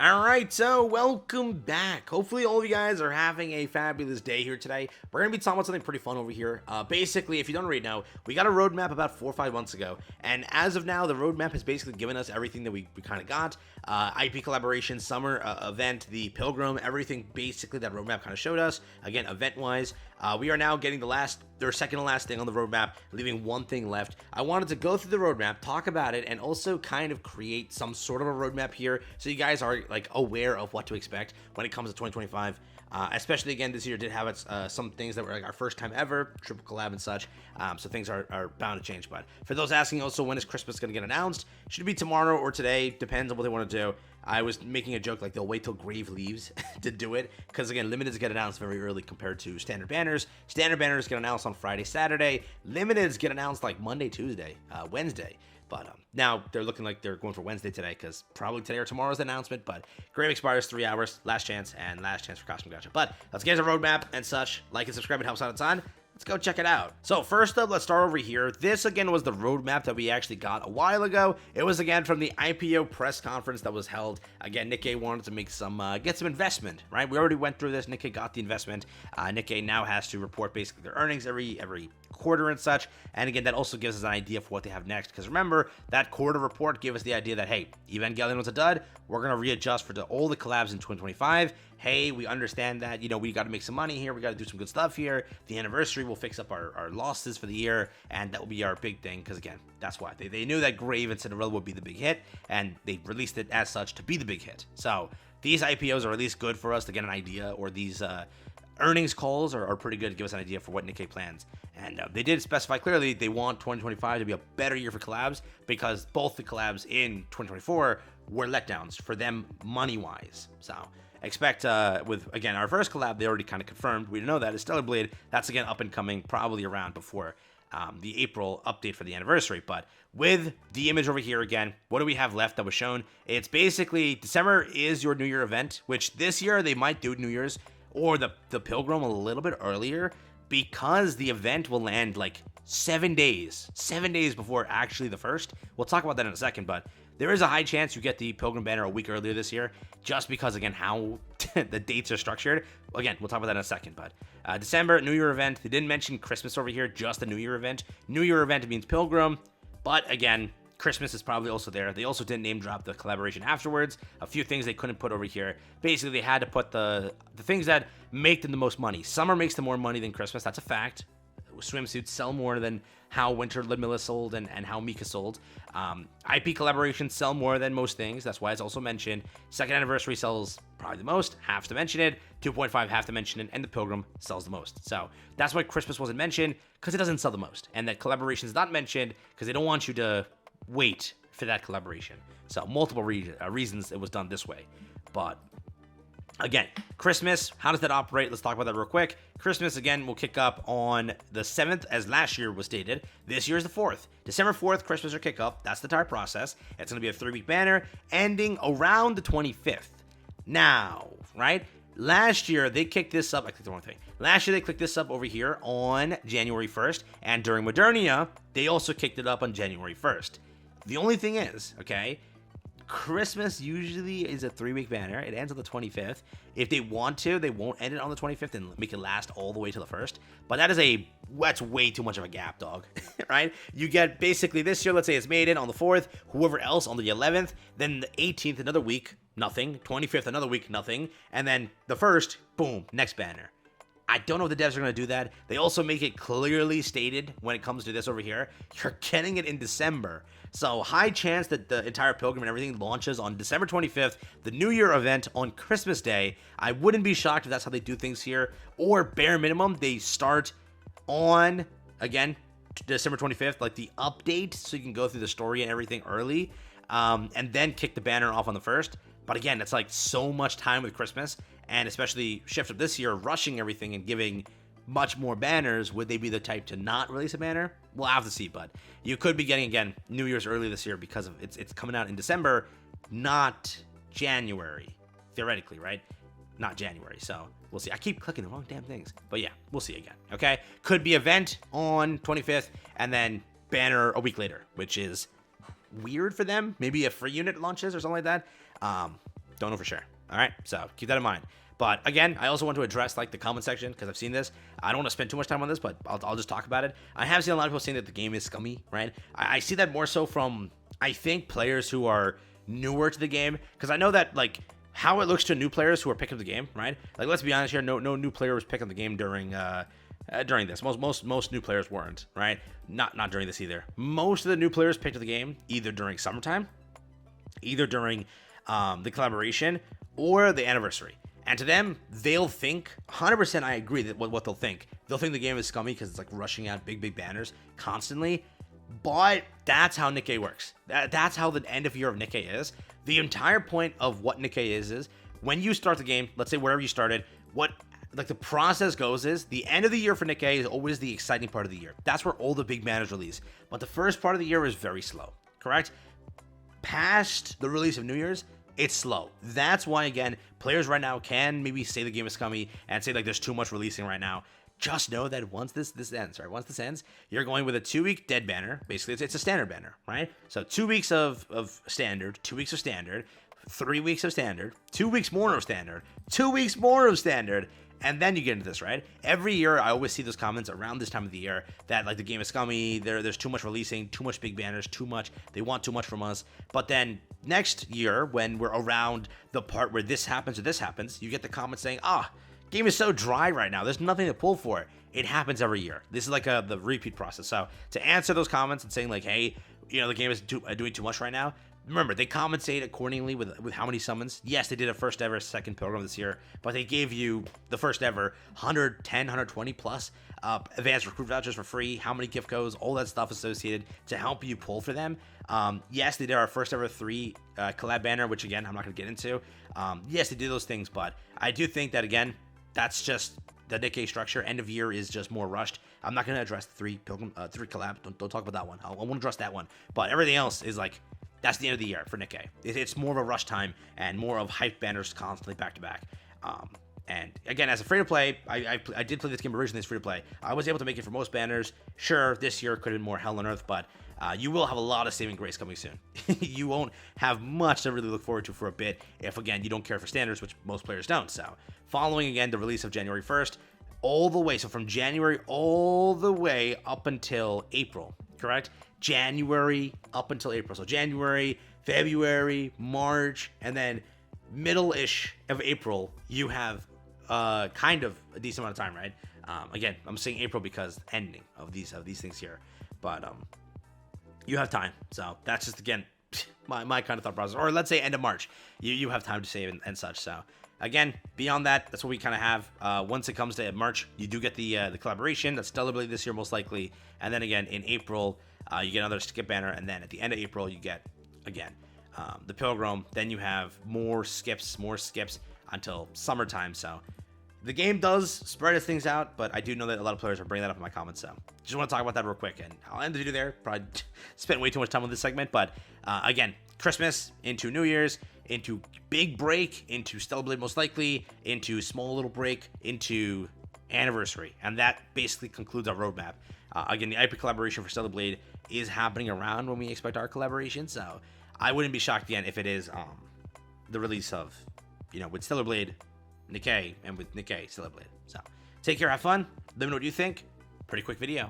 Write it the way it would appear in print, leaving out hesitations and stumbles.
Alright, so welcome back. Hopefully all of you guys are having a fabulous day here today. We're going to be talking about something pretty fun over here. Basically, if you don't already know, we got a roadmap about 4 or 5 months ago. And as of now, the roadmap has basically given us everything that we kind of got. IP collaboration, summer event, the Pilgrim, everything basically that roadmap kind of showed us. Again, event-wise, we are now getting their second to last thing on the roadmap, leaving one thing left. I wanted to go through the roadmap, talk about it, and also kind of create some sort of a roadmap here so you guys are like aware of what to expect when it comes to 2025. Especially again, this year did have some things that were like our first time ever, triple collab and such. So things are bound to change. But for those asking also, when is Christmas going to get announced? Should it be tomorrow or today? Depends on what they want to do. I was making a joke like they'll wait till Grave leaves to do it, because again, limiteds get announced very early compared to standard banners. Standard banners get announced on Friday, Saturday. Limiteds get announced like Monday, Tuesday, Wednesday. But now they're looking like they're going for Wednesday today, because probably today or tomorrow's the announcement. But Grave expires 3 hours, last chance for costume gacha. But let's get into the roadmap and such. Like and subscribe, it helps out a ton. Let's go check it out. So first up, let's start over here. This again was the roadmap that we actually got a while ago. It was again from the IPO press conference that was held. Again, Nikke wanted to make get some investment, right? We already went through this. Nikke got the investment. Nikke now has to report basically their earnings every quarter and such. And again, that also gives us an idea for what they have next. Because remember, that quarter report gave us the idea that, hey, Evangelion was a dud. We're going to readjust for all the collabs in 2025. Hey, we understand that, we got to make some money here. We got to do some good stuff here. The anniversary will fix up our losses for the year. And that will be our big thing. Because again, that's why they knew that Grave and Cinderella would be the big hit. And they released it as such to be the big hit. So these IPOs are at least good for us to get an idea, or these earnings calls are pretty good to give us an idea for what Nikke plans. And they did specify clearly they want 2025 to be a better year for collabs, because both the collabs in 2024 were letdowns for them money-wise. So expect with, again, our first collab, they already kind of confirmed. We know that. It's Stellar Blade. That's, again, up and coming, probably around before the April update for the anniversary. But with the image over here again, what do we have left that was shown? It's basically December is your New Year event, which this year they might do New Year's or the Pilgrim a little bit earlier, because the event will land like 7 days before actually the first. We'll talk about that in a second, but there is a high chance you get the Pilgrim banner a week earlier this year, just because, again, how the dates are structured. Again, we'll talk about that in a second, but December, New Year event. They didn't mention Christmas over here, just the New Year event. New Year event means Pilgrim, but again, Christmas is probably also there. They also didn't name drop the collaboration afterwards. A few things they couldn't put over here. Basically, they had to put the things that make them the most money. Summer makes them more money than Christmas. That's a fact. Swimsuits sell more than how Winter Lidmilla sold and how Mika sold. IP collaborations sell more than most things. That's why it's also mentioned. Second anniversary sells probably the most. Have to mention it. 2.5 have to mention it. And the Pilgrim sells the most. So that's why Christmas wasn't mentioned, because it doesn't sell the most. And that collaboration is not mentioned because they don't want you to wait for that collaboration. So multiple reasons it was done this way. But again, Christmas, how does that operate? Let's talk about that real quick. Christmas, again, will kick up on the 7th, as last year was stated. This year is the 4th. December 4th, Christmas will kick up. That's the entire process. It's going to be a 3-week banner ending around the 25th. Now, right? Last year, they kicked this up. I clicked the wrong thing. Last year, they clicked this up over here on January 1st. And during Modernia, they also kicked it up on January 1st. The only thing is, okay, Christmas usually is a 3-week banner. It ends on the 25th. If they want to, they won't end it on the 25th and make it last all the way to the 1st. But that's way too much of a gap, dog. Right? You get basically this year, let's say it's made in on the 4th, whoever else on the 11th, then the 18th, another week, nothing. 25th, another week, nothing. And then the 1st, boom, next banner. I don't know if the devs are going to do that. They also make it clearly stated when it comes to this over here, you're getting it in December. So high chance that the entire Pilgrim and everything launches on December 25th, the New Year event on Christmas Day. I wouldn't be shocked if that's how they do things here. Or bare minimum, they start on, again, December 25th, like the update, so you can go through the story and everything early, and then kick the banner off on the 1st. But again, it's like so much time with Christmas, and especially Shift Up this year, rushing everything and giving much more banners. Would they be the type to not release a banner? We'll have to see, but you could be getting, again, New Year's early this year, because of it's coming out in December, not January, theoretically, right? Not January, so we'll see. I keep clicking the wrong damn things, but yeah, we'll see again, okay? Could be event on 25th, and then banner a week later, which is weird for them. Maybe a free unit launches or something like that. Don't know for sure. All right, so keep that in mind. But again, I also want to address like the comment section because I've seen this. I don't want to spend too much time on this, but I'll just talk about it. I have seen a lot of people saying that the game is scummy, right? I see that more so from, I think, players who are newer to the game, because I know that like how it looks to new players who are picking up the game, right? Like, let's be honest here, no new player was picking up the game during this. Most new players weren't, right? Not during this either. Most of the new players picked up the game either during summertime, either during the collaboration, or the anniversary. And to them, they'll think 100%. I agree that what they'll think. They'll think the game is scummy because it's like rushing out big banners constantly. But that's how Nikke works. That's how the end of year of Nikke is. The entire point of what Nikke is when you start the game, let's say wherever you started, what like the process goes is the end of the year for Nikke is always the exciting part of the year. That's where all the big banners release. But the first part of the year is very slow, correct? Past the release of New Year's, it's slow. That's why, again, players right now can maybe say the game is scummy and say like there's too much releasing right now. Just know that once this ends, you're going with a 2-week dead banner. Basically, it's a standard banner, right? So 2 weeks of standard, 2 weeks of standard, 3 weeks of standard, 2 weeks more of standard, 2 weeks more of standard, and then you get into this, right? Every year, I always see those comments around this time of the year that like the game is scummy, there's too much releasing, too much big banners, too much, they want too much from us. But then next year, when we're around the part where this happens or this happens, you get the comments saying, game is so dry right now, there's nothing to pull for. It happens every year. This is like the repeat process. So to answer those comments and saying like, hey, the game is doing too much right now, remember, they compensate accordingly with how many summons. Yes, they did a first ever second pilgrim this year, but they gave you the first ever 110, 120 plus advanced recruit vouchers for free, how many gift codes, all that stuff associated to help you pull for them. Yes, they did our first ever 3 collab banner, which again, I'm not going to get into. Yes, they did those things, but I do think that, again, that's just the Nikke structure. End of year is just more rushed. I'm not going to address 3 collab. Don't talk about that one. I won't address that one. But everything else is like, that's the end of the year for Nikke. It's more of a rush time and more of hype banners constantly back to back. And again, as a free-to-play, I did play this game originally as free-to-play. I was able to make it for most banners. Sure, this year could have been more hell on earth, but you will have a lot of saving grace coming soon. You won't have much to really look forward to for a bit if, again, you don't care for standards, which most players don't. So following, again, the release of January 1st, all the way, so from January all the way up until April, correct? January up until April. So January, February, March, and then middle-ish of April, you have kind of a decent amount of time, right? Again, I'm saying April because ending of these things here, but you have time. So that's just, again, my kind of thought process. Or let's say end of March, you have time to save and such. So again, beyond that, that's what we kind of have. Once it comes to March, you do get the collaboration. That's Stellar Blade this year most likely, and then again in April, you get another skip banner, and then at the end of April, you get again the Pilgrim. Then you have more skips until summertime. So the game does spread its things out, but I do know that a lot of players are bringing that up in my comments. So just want to talk about that real quick, and I'll end the video there. Probably spent way too much time on this segment, but again, Christmas into New Year's, into big break, into Stellar Blade most likely, into small little break, into anniversary, and that basically concludes our roadmap. Again, the IP collaboration for Stellar Blade is happening around when we expect our collaboration, so I wouldn't be shocked again if it is the release of, with Stellar Blade, Nikke, and with Nikke, Stellar Blade. So take care, have fun, let me know what you think. Pretty quick video.